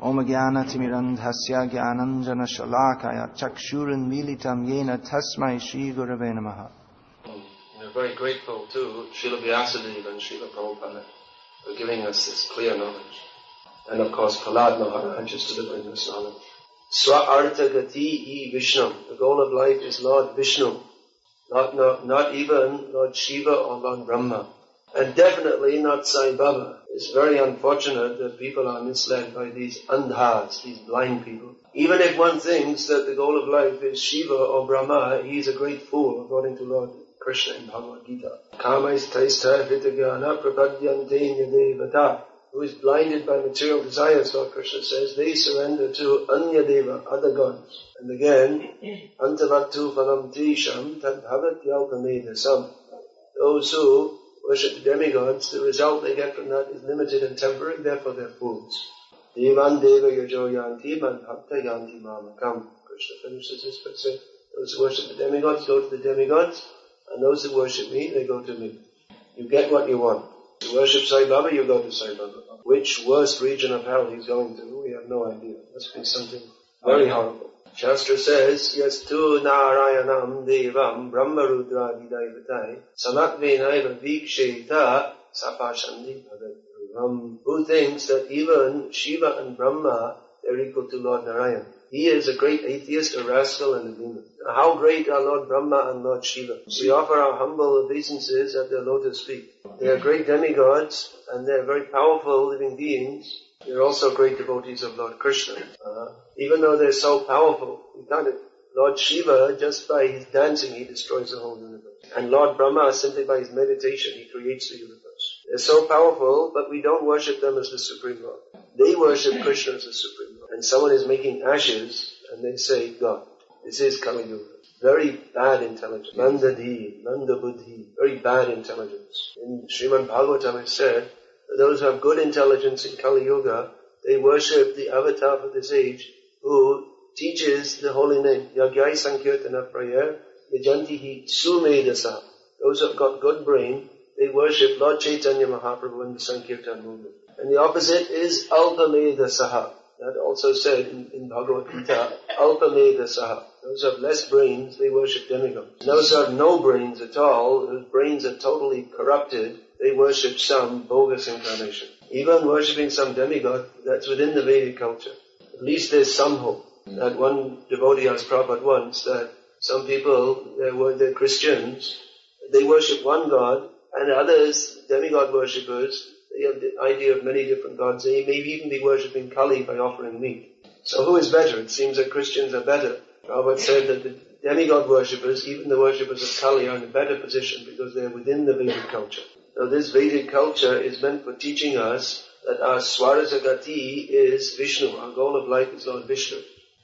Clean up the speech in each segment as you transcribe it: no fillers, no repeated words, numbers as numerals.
Om Jnana Timirandhasya Jnananjana Shalakaya Chakshurun Militam Yena Tasmai Shri Gurave Namaha. We're very grateful to Srila Vyasadeva and Srila Prabhupada for giving us this clear knowledge. And of course, Prahlad Maharaj is delivering this knowledge. Swa Artha Gati I Vishnu. The goal of life is Lord Vishnu. Not even Lord Shiva or Lord Brahma. And definitely not Sai Baba. It's very unfortunate that people are misled by these andhas, these blind people. Even if one thinks that the goal of life is Shiva or Brahma, he is a great fool, according to Lord Krishna in Bhagavad Gita. Kamais taistha hritajnana prapadyante nyadevata. Who is blinded by material desires, Lord Krishna says, they surrender to Anyadeva, other gods. And again, Antavattu phalam trisham tad bhavatyalpamedasam. Those who worship the demigods, the result they get from that is limited and temporary, therefore they're fools. Devan deva yajo yanti man bhakta yanti mamakam. Krishna finishes this by saying, those who worship the demigods go to the demigods, and those who worship me, they go to me. You get what you want. You worship Sai Baba, you go to Sai Baba. Which worst region of hell he's going to, we have no idea. It must be something very horrible. Shastra says, Yastu Narayanam Devam Brahmarudra Vidaivatai Samatvenaiva Viksheta Sapashandi Bhagat. Who thinks that even Shiva and Brahma, they're equal to Lord Narayan? He is a great atheist, a rascal, and a demon. How great are Lord Brahma and Lord Shiva? We offer our humble obeisances at their lotus feet. They are great demigods, and they are very powerful living beings. They are also great devotees of Lord Krishna. Even though they're so powerful, Lord Shiva, just by his dancing, he destroys the whole universe. And Lord Brahma, simply by his meditation, he creates the universe. They're so powerful, but we don't worship them as the Supreme Lord. They worship Krishna as the Supreme Lord. And someone is making ashes, and they say, God. This is Kali Yuga. Very bad intelligence. Mandadhi, Mandabuddhi. Very bad intelligence. In Srimad Bhagavatam it said that those who have good intelligence in Kali Yuga, they worship the avatar of this age who teaches the holy name. Yagyai Sankirtana prayer, Yajantihi Sumedasa. Those who have got good brain, they worship Lord Chaitanya Mahaprabhu in the Sankirtan movement. And the opposite is Alpamedasaha. That also said in Bhagavad Gita, Alpamedasaha. Those who have less brains, they worship demigods. Those who have no brains at all, whose brains are totally corrupted, they worship some bogus incarnation. Even worshipping some demigod, that's within the Vedic culture. At least there's some hope. That one devotee asked Prabhupada once that some people, they're Christians, they worship one god, and others, demigod worshippers, they have the idea of many different gods. They may even be worshipping Kali by offering meat. So who is better? It seems that Christians are better. Prabhupada said that the demigod worshippers, even the worshippers of Kali, are in a better position because they're within the Vedic culture. Now this Vedic culture is meant for teaching us that our Swarasagati is Vishnu. Our goal of life is Lord Vishnu.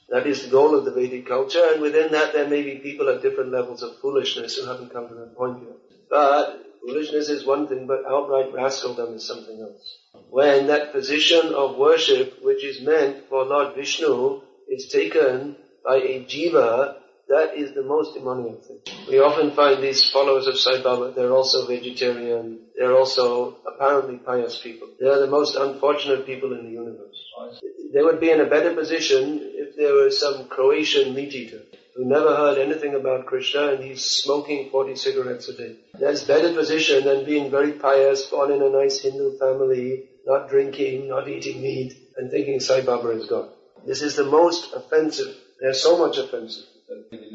That is the goal of the Vedic culture, and within that there may be people at different levels of foolishness who haven't come to that point yet. But foolishness is one thing, but outright rascaldom is something else. When that position of worship, which is meant for Lord Vishnu, is taken by a jiva, that is the most demoniac thing. We often find these followers of Sai Baba, they're also vegetarian, they're also apparently pious people. They are the most unfortunate people in the universe. They would be in a better position if there was some Croatian meat eater who never heard anything about Krishna and he's smoking 40 cigarettes a day. That's better position than being very pious, born in a nice Hindu family, not drinking, not eating meat, and thinking Sai Baba is God. This is the most offensive. There's so much offensive.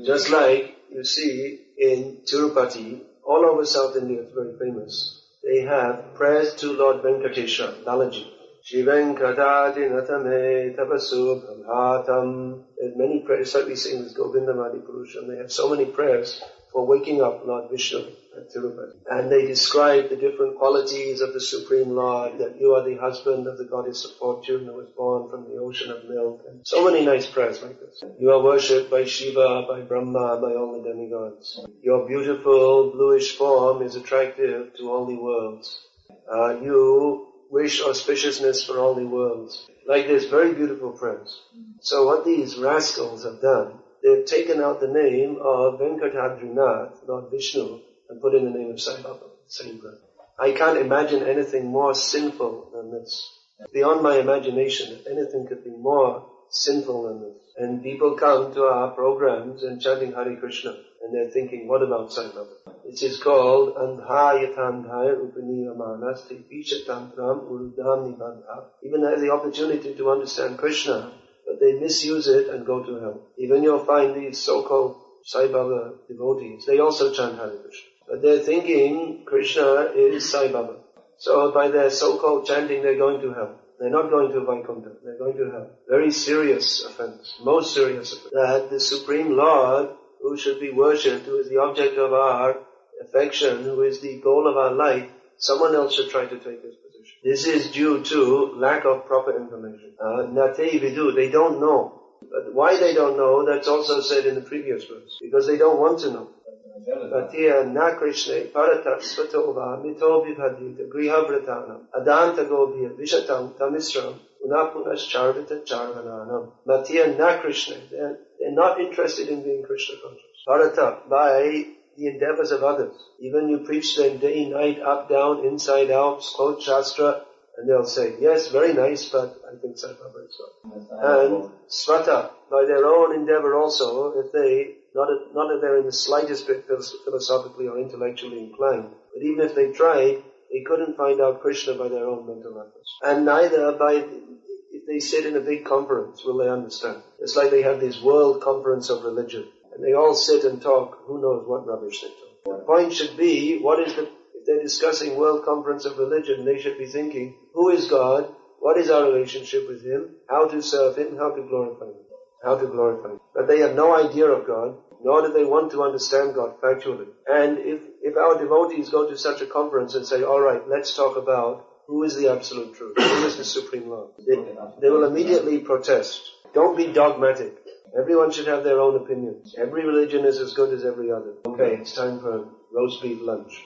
Just like you see in Tirupati, all over South India, it's very famous. They have prayers to Lord Venkateshwara, Balaji. Shri Venkatati Natame Tapasu Brahmatam. There's many prayers, like we sing this Govindamadi Purusham. They have so many prayers for waking up Lord Vishnu at Tirupati. And they describe the different qualities of the Supreme Lord, that you are the husband of the goddess of fortune who was born from the ocean of milk. And so many nice prayers like this. You are worshipped by Shiva, by Brahma, by all the demigods. Your beautiful bluish form is attractive to all the worlds. You wish auspiciousness for all the worlds. Like this, very beautiful prayers. So what these rascals have done, they've taken out the name of Venkatadrinath, Lord Vishnu, and put in the name of Sai Baba. Same breath. I can't imagine anything more sinful than this. beyond my imagination that anything could be more sinful than this. And people come to our programs and chanting Hare Krishna, and they're thinking, what about Sai Baba? It is called Andhayatandhaya Upaniyamalasti Vishatantram Urudam Nibandha. Even they have the opportunity to understand Krishna, but they misuse it and go to hell. Even you'll find these so-called Sai Baba devotees, they also chant Hare Krishna. But they're thinking Krishna is Sai Baba. So by their so-called chanting, they're going to hell. They're not going to Vaikuntha, they're going to hell. Very serious offense, most serious offense. That the Supreme Lord, who should be worshipped, who is the object of our affection, who is the goal of our life, someone else should try to take his position. This is due to lack of proper information. Nate vidu, they don't know. But why they don't know, that's also said in the previous verse. Because they don't want to know. Bhaktiya na Krishna paratat svatova mito vibhadita griha vratanam adanta gobhya vishatam tamisram unapunas charvita charvananam. Bhaktiya na Krishna, they're not interested in being Krishna conscious. Parata, by the endeavors of others. Even you preach them day, night, up, down, inside, out, quote Shastra, and they'll say, yes, very nice, but I think Sai Baba is not. And svata, by their own endeavor also, if they not that they're in the slightest bit philosophically or intellectually inclined, but even if they tried, they couldn't find out Krishna by their own mental efforts. And neither if they sit in a big conference will they understand. It's like they have this world conference of religion, and they all sit and talk, who knows what rubbish they talk. The point should be, if they're discussing world conference of religion, they should be thinking, who is God? What is our relationship with Him? How to serve Him? How to glorify Him? How to glorify Him. But they have no idea of God, nor do they want to understand God factually. And if our devotees go to such a conference and say, all right, let's talk about who is the absolute truth, who is the Supreme Lord, they will immediately protest. Don't be dogmatic. Everyone should have their own opinions. Every religion is as good as every other. Okay, it's time for roast beef lunch.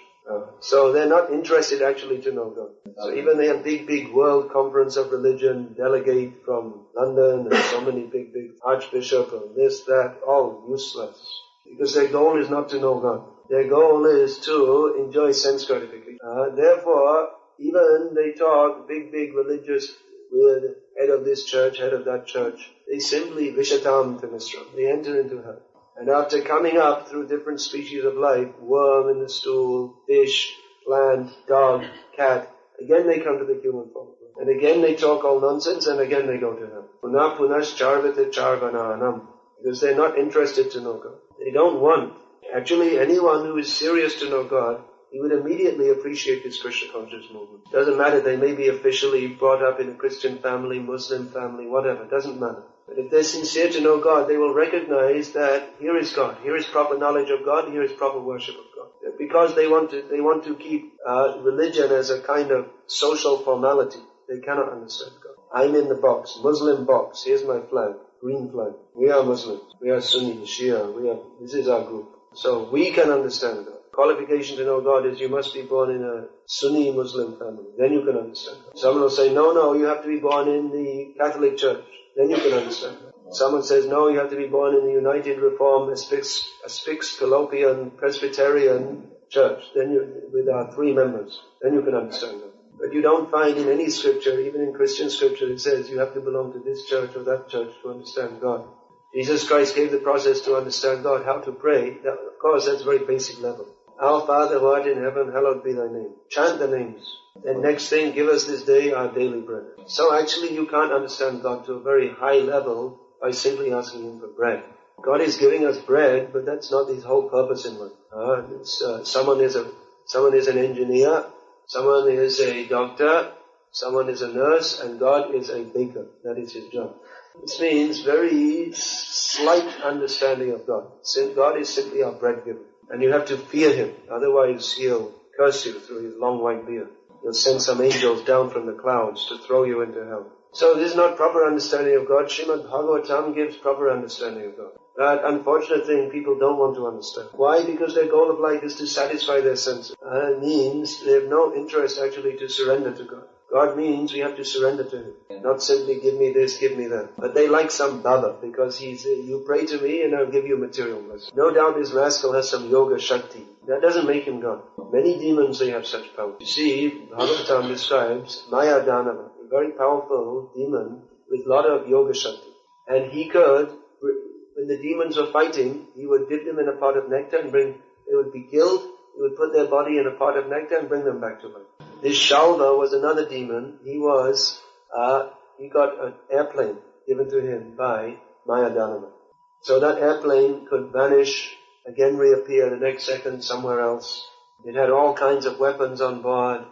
So they're not interested actually to know God. So even they have big world conference of religion, delegate from London, and so many big archbishop and this, that, all useless. Because their goal is not to know God. Their goal is to enjoy sense gratification. Therefore, even they talk big religious with head of this church, head of that church. They simply vishatam tamisram. They enter into hell. And after coming up through different species of life, worm in the stool, fish, plant, dog, cat, again they come to the human form. And again they talk all nonsense, and again they go to hell. Punas charvita charvananam. Because they're not interested to know God. They don't want. Actually, anyone who is serious to know God, he would immediately appreciate this Krishna conscious movement. Doesn't matter, they may be officially brought up in a Christian family, Muslim family, whatever, doesn't matter. But if they're sincere to know God, they will recognize that here is God, here is proper knowledge of God, here is proper worship of God. Because they want to keep religion as a kind of social formality, they cannot understand God. I'm in the box, Muslim box, here's my flag, green flag. We are Muslims, we are Sunni, Shia, this is our group. So we can understand God. Qualification to know God is you must be born in a Sunni Muslim family. Then you can understand God. Someone will say, no, you have to be born in the Catholic Church. Then you can understand God. Someone says, no, you have to be born in the United Reformed Episcopalian Presbyterian Church. Then with our 3 members. Then you can understand God. But you don't find in any scripture, even in Christian scripture, it says you have to belong to this church or that church to understand God. Jesus Christ gave the process to understand God, how to pray. Of course, that's very basic level. Our Father who art in heaven, hallowed be thy name. Chant the names. Then next thing, give us this day our daily bread. So actually you can't understand God to a very high level by simply asking Him for bread. God is giving us bread, but that's not His whole purpose in life. Someone is an engineer, someone is a doctor, someone is a nurse, and God is a baker. That is His job. This means very slight understanding of God. God is simply our bread giver. And you have to fear Him, otherwise He'll curse you through His long white beard. He'll send some angels down from the clouds to throw you into hell. So this is not proper understanding of God. Srimad Bhagavatam gives proper understanding of God. That unfortunate thing people don't want to understand. Why? Because their goal of life is to satisfy their senses. It means they have no interest actually to surrender to God. God means we have to surrender to Him. Not simply give me this, give me that. But they like some Baba because you pray to me and I'll give you material blessing. No doubt this rascal has some yoga shakti. That doesn't make him God. Many demons, they have such power. You see, Bhagavatam describes Maya Danava. a very powerful demon with a lot of yoga shakti. And he could, when the demons were fighting, he would dip them in a pot of nectar and they would be killed, he would put their body in a pot of nectar and bring them back to life. This Shalva was another demon. He got an airplane given to him by Mayadhanava. So that airplane could vanish, again reappear the next second somewhere else. It had all kinds of weapons on board.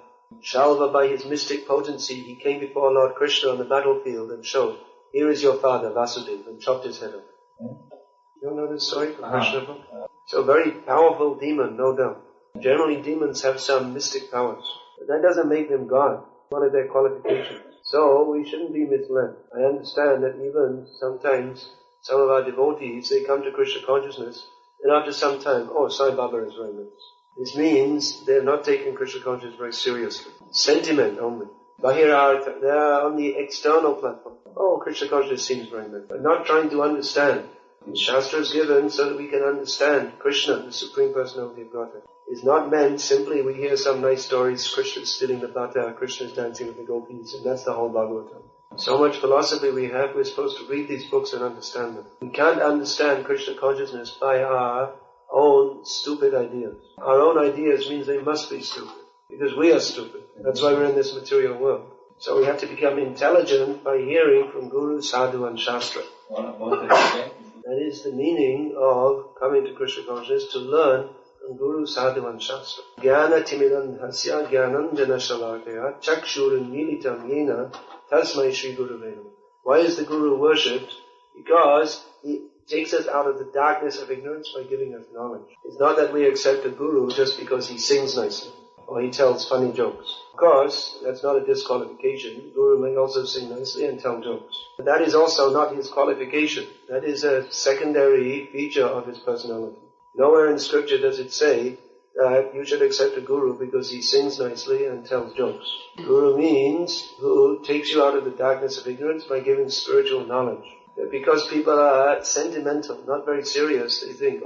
Shalva, by his mystic potency, he came before Lord Krishna on the battlefield and showed, here is your father, Vasudeva, and chopped his head off. You don't know this story from Krishna? So very powerful demon, no doubt. Generally demons have some mystic powers. But that doesn't make them God, one of their qualifications. So we shouldn't be misled. I understand that even sometimes some of our devotees, they come to Krishna consciousness, and after some time, Sai Baba is very nice. This means they're not taking Krishna consciousness very seriously. Sentiment only. Bahirartha, they are on the external platform. Krishna consciousness seems very nice, but not trying to understand. The Shastra is given so that we can understand Krishna, the Supreme Personality of Godhead. It's not meant simply we hear some nice stories, Krishna is stealing the butter, Krishna is dancing with the gopis, and that's the whole Bhagavatam. So much philosophy we have, we're supposed to read these books and understand them. We can't understand Krishna consciousness by our own stupid ideas. Our own ideas means they must be stupid, because we are stupid. That's why we're in this material world. So we have to become intelligent by hearing from Guru, Sadhu and Shastra. That is the meaning of coming to Krishna consciousness, to learn from Guru, Sadhu and Shastra. Jnana timidandhasya jnananjana shalakaya chakshurin militam yena tasmai Shri Guru Vedam. Why is the Guru worshipped? Because he takes us out of the darkness of ignorance by giving us knowledge. It's not that we accept a Guru just because he sings nicely or he tells funny jokes. Of course, that's not a disqualification. Guru may also sing nicely and tell jokes. But that is also not his qualification. That is a secondary feature of his personality. Nowhere in scripture does it say that you should accept a Guru because he sings nicely and tells jokes. Guru means who takes you out of the darkness of ignorance by giving spiritual knowledge. Because people are sentimental, not very serious, they think,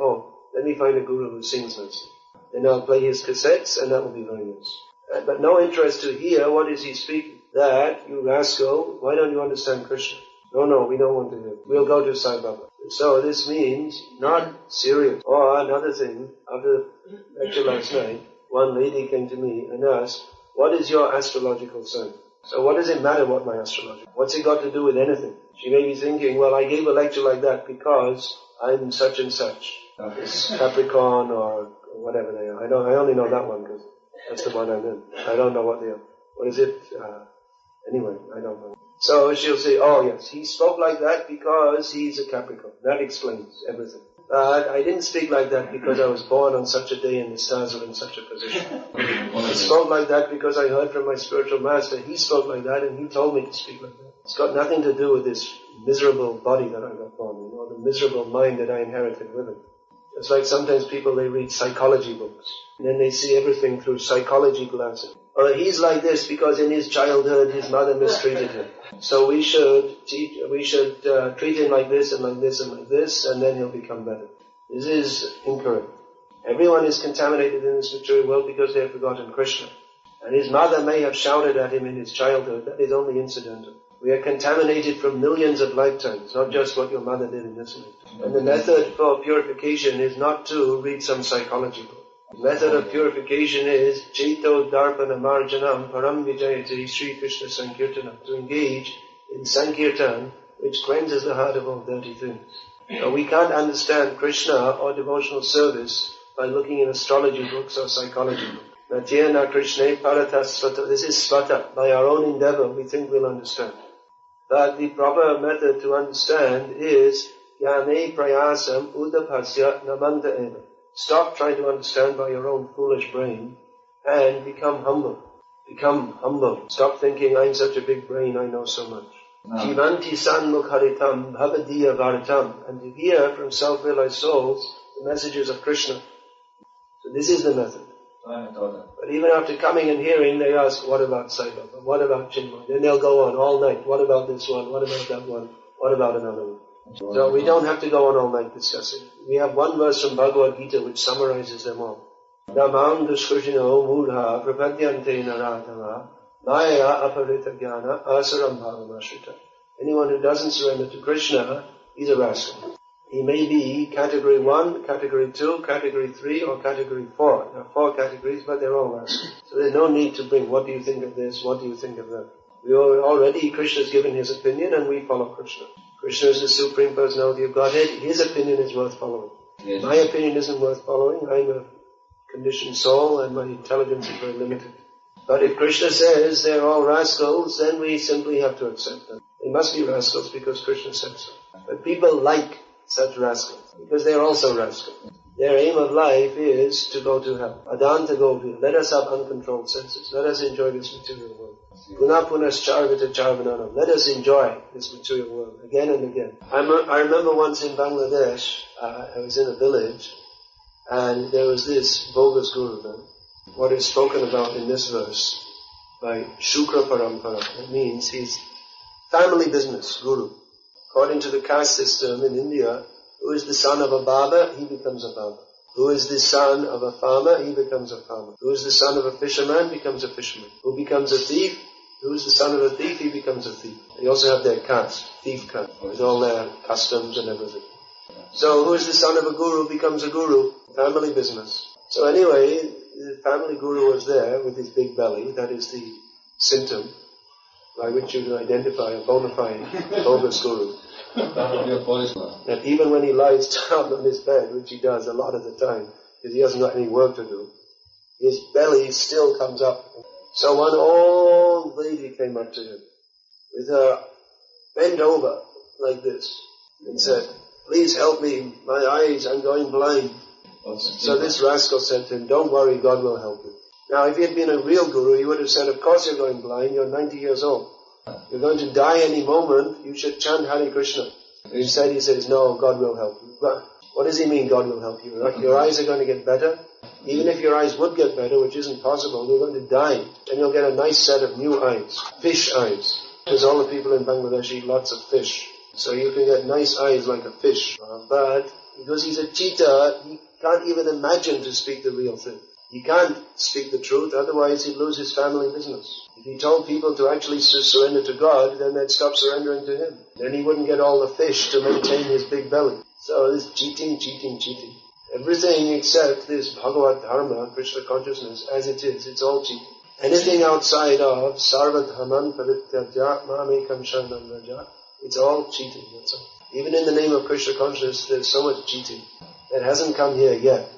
let me find a Guru who sings nicely. Then I'll play his cassettes and that will be very nice. But no interest to hear what is he speaking. That, you rascal, why don't you understand Krishna? No, we don't want to hear. We'll go to Sai Baba. So this means not serious. Or another thing, after the lecture last night, one lady came to me and asked, what is your astrological sign? So what does it matter what my astrology? What's it got to do with anything? She may be thinking, well, I gave a lecture like that because I'm such and such. It's Capricorn or whatever they are. I only know that one because that's the one I'm in. I don't know what they are. What is it? Anyway, I don't know. So she'll say, yes, he spoke like that because he's a Capricorn. That explains everything. But I didn't speak like that because I was born on such a day and the stars were in such a position. I spoke like that because I heard from my spiritual master. He spoke like that and he told me to speak like that. It's got nothing to do with this miserable body that I got born in, or the miserable mind that I inherited with it. It's like sometimes people, they read psychology books, and then they see everything through psychology glasses. He's like this because in his childhood his mother mistreated him. So we should treat him like this and like this and like this, and then he'll become better. This is incorrect. Everyone is contaminated in this material world because they have forgotten Krishna. And his mother may have shouted at him in his childhood. That is only incidental. We are contaminated from millions of lifetimes, not just what your mother did in this lifetime. And the method for purification is not to read some psychology book. The method of purification is Chaito Darpana Marjanam Param Vijayate Sri Krishna Sankirtanam, to engage in Sankirtan, which cleanses the heart of all dirty things. Now, we can't understand Krishna or devotional service by looking in astrology books or psychology books. Natyena Krishna Paratas Svata. This is Svata. By our own endeavor, we think we'll understand. But the proper method to understand is Jnane Prayasam Udapasya Namanta Eva. Stop trying to understand by your own foolish brain and become humble. Become humble. Stop thinking, I'm such a big brain, I know so much. Jivanti Sanmukharitam Bhavadiya Bharatam. And to hear from self-realized souls the messages of Krishna. So this is the method. But even after coming and hearing, they ask, what about Sai Baba? What about Chinmay? Then they'll go on all night. What about this one? What about that one? What about another one? So we don't have to go on all night discussing. We have one verse from Bhagavad Gita which summarizes them all. Dhammam dushkrishino mudha prapadyante naratava Maya aparita jnana asaram bhavamashrita. Anyone who doesn't surrender to Krishna, he's a rascal. He may be category 1, category 2, category 3, or category 4. There are 4 categories, but they're all rascals. So there's no need to bring, what do you think of this, what do you think of that? We already, Krishna's given his opinion and we follow Krishna. Krishna is the Supreme Personality of Godhead. His opinion is worth following. Yes. My opinion isn't worth following. I'm a conditioned soul and my intelligence is very limited. But if Krishna says they're all rascals, then we simply have to accept them. They must be rascals because Krishna said so. But people like such rascals because they're also rascals. Their aim of life is to go to hell. Adanta gopi. Let us have uncontrolled senses. Let us enjoy this material world. Puna punascharvita charvananam. Let us enjoy this material world again and again. I remember once in Bangladesh, I was in a village, and there was this bogus guru there. What is spoken about in this verse by Shukra Parampara. It means he's family business guru. According to the caste system in India, who is the son of a Baba, he becomes a Baba. Who is the son of a farmer, he becomes a farmer. Who is the son of a fisherman, becomes a fisherman. Who becomes a thief, who is the son of a thief, he becomes a thief. They also have their caste, thief caste, with all their customs and everything. So who is the son of a guru, becomes a guru. Family business. So anyway, the family guru was there with his big belly. That is the symptom by which you can identify a bona fide bogus guru. That even when he lies down on his bed, which he does a lot of the time, because he hasn't got any work to do, his belly still comes up. So one old lady came up to him with her bent over like this and said, "Please help me, my eyes, I'm going blind." So this rascal said to him, "Don't worry, God will help you." Now if he had been a real guru, he would have said, "Of course you're going blind, you're 90 years old. You're going to die any moment, you should chant Hare Krishna." Instead he says, "No, God will help you." But what does he mean, God will help you? Your eyes are going to get better. Even if your eyes would get better, which isn't possible, you're going to die. And you'll get a nice set of new eyes, fish eyes. Because all the people in Bangladesh eat lots of fish. So you can get nice eyes like a fish. But because he's a cheater, he can't even imagine to speak the real thing. He can't speak the truth, otherwise he'd lose his family business. If he told people to actually surrender to God, then they'd stop surrendering to him. Then he wouldn't get all the fish to maintain his big belly. So this cheating. Everything except this Bhagavad Dharma, Krishna consciousness, as it is, it's all cheating. Anything outside of Sarva Dharman Parityajya Mamekam Sharanam Vraja, it's all cheating, that's all. Even in the name of Krishna consciousness, there's so much cheating. It hasn't come here yet.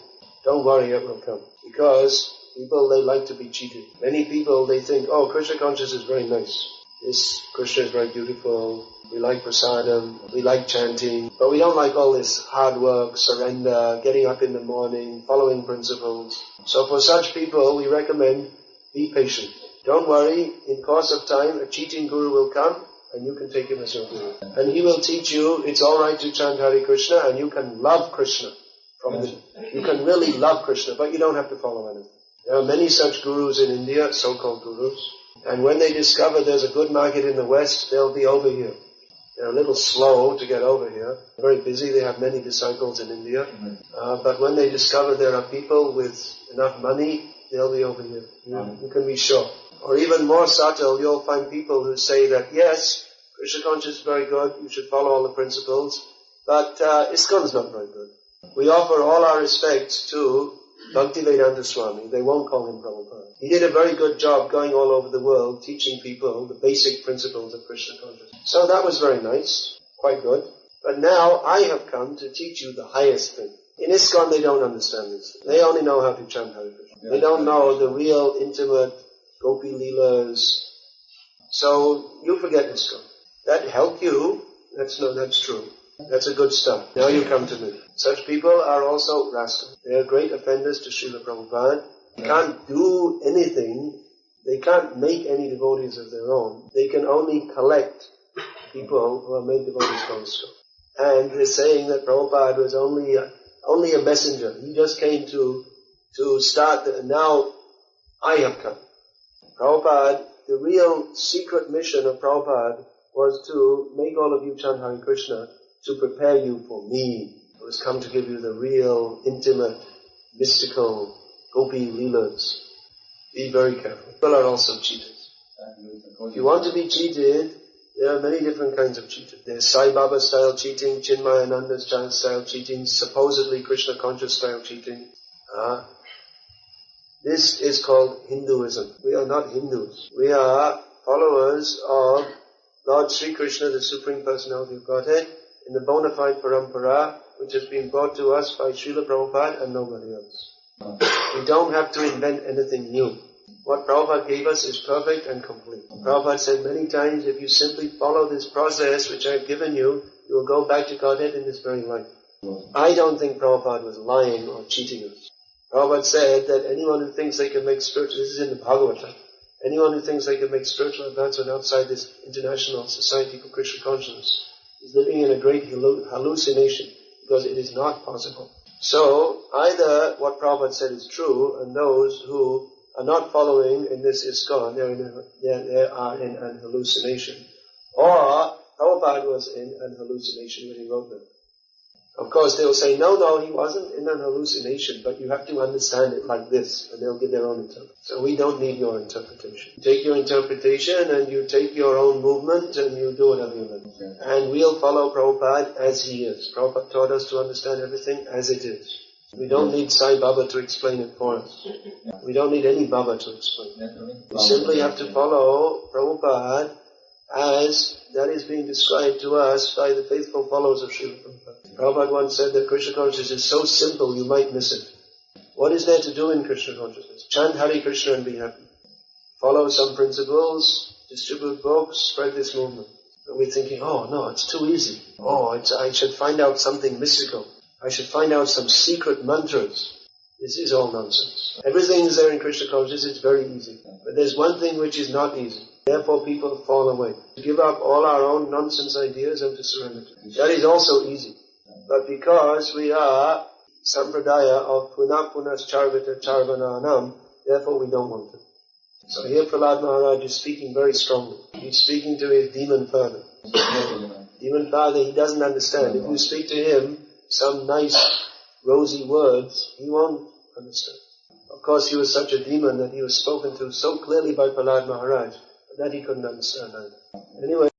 Don't worry, it will come. Because people, they like to be cheated. Many people, they think, oh, Krishna consciousness is very nice. This Krishna is very beautiful. We like prasadam. We like chanting. But we don't like all this hard work, surrender, getting up in the morning, following principles. So for such people, we recommend, be patient. Don't worry, in course of time, a cheating guru will come, and you can take him as your guru. And he will teach you, it's alright to chant Hare Krishna, and you can love Krishna. You can really love Krishna, but you don't have to follow anything. There are many such gurus in India, so-called gurus, and when they discover there's a good market in the West, they'll be over here. They're a little slow to get over here. They're very busy, they have many disciples in India, but when they discover there are people with enough money, they'll be over here. You can be sure. Or even more subtle, you'll find people who say that, yes, Krishna consciousness is very good, you should follow all the principles, but ISKCON's not very good. We offer all our respects to Bhakti Swami. They won't call him Prabhupada. He did a very good job going all over the world teaching people the basic principles of Krishna consciousness. So that was very nice, quite good. But now I have come to teach you the highest thing. In ISKCON they don't understand this. They only know how to chant Hare Krishna. They don't know the real intimate Gopi Leelas. So you forget ISKCON. That helped you. That's true. That's a good start. Now you come to me. Such people are also rascals. They are great offenders to Srila Prabhupada. They can't do anything. They can't make any devotees of their own. They can only collect people who are made devotees for ISKCON. And they're saying that Prabhupada was only a messenger. He just came to start, now I have come. Prabhupada, the real secret mission of Prabhupada was to make all of you chant Hare Krishna to prepare you for me, who has come to give you the real, intimate, mystical Gopi Leelas. Be very careful. People are also cheaters. If you want to be cheated, there are many different kinds of cheating. There's Sai Baba style cheating, Chinmayananda style cheating, supposedly Krishna conscious style cheating. This is called Hinduism. We are not Hindus. We are followers of Lord Sri Krishna, the Supreme Personality of Godhead, in the bona fide parampara, which has been brought to us by Srila Prabhupada and nobody else. We don't have to invent anything new. What Prabhupada gave us is perfect and complete. Prabhupada said many times, if you simply follow this process which I've given you, you will go back to Godhead in this very life. I don't think Prabhupada was lying or cheating us. Prabhupada said that anyone who thinks they can make spiritual, this is in the Bhagavatam, anyone who thinks they can make spiritual advancement outside this international society for Krishna consciousness is living in a great hallucination, because it is not possible. So, either what Prabhupada said is true, and those who are not following in this ISKCON, they are in an hallucination. Or, Prabhupada was in an hallucination when he wrote them. Of course, they will say, no, he wasn't in an hallucination, but you have to understand it like this, and they'll give their own interpretation. So we don't need your interpretation. You take your interpretation, and you take your own movement, and you do whatever you want. Okay. And we'll follow Prabhupada as he is. Prabhupada taught us to understand everything as it is. We don't need Sai Baba to explain it for us. We don't need any Baba to explain it. We simply have to follow Prabhupada as that is being described to us by the faithful followers of Srila Prabhupada. Prabhupada once said that Krishna consciousness is so simple you might miss it. What is there to do in Krishna consciousness? Chant Hare Krishna and be happy. Follow some principles, distribute books, spread this movement. But we're thinking, oh no, it's too easy. I should find out something mystical. I should find out some secret mantras. This is all nonsense. Everything is there in Krishna consciousness, it's very easy. But there's one thing which is not easy. Therefore people fall away. To give up all our own nonsense ideas and to surrender. That is also easy. But because we are sampradaya of punapunas charvita charvananam, therefore we don't want to. So here Prahlad Maharaj is speaking very strongly. He's speaking to his demon father. Demon father, he doesn't understand. If you speak to him some nice rosy words, he won't understand. Of course, he was such a demon that he was spoken to so clearly by Prahlad Maharaj that he couldn't understand either. Anyway,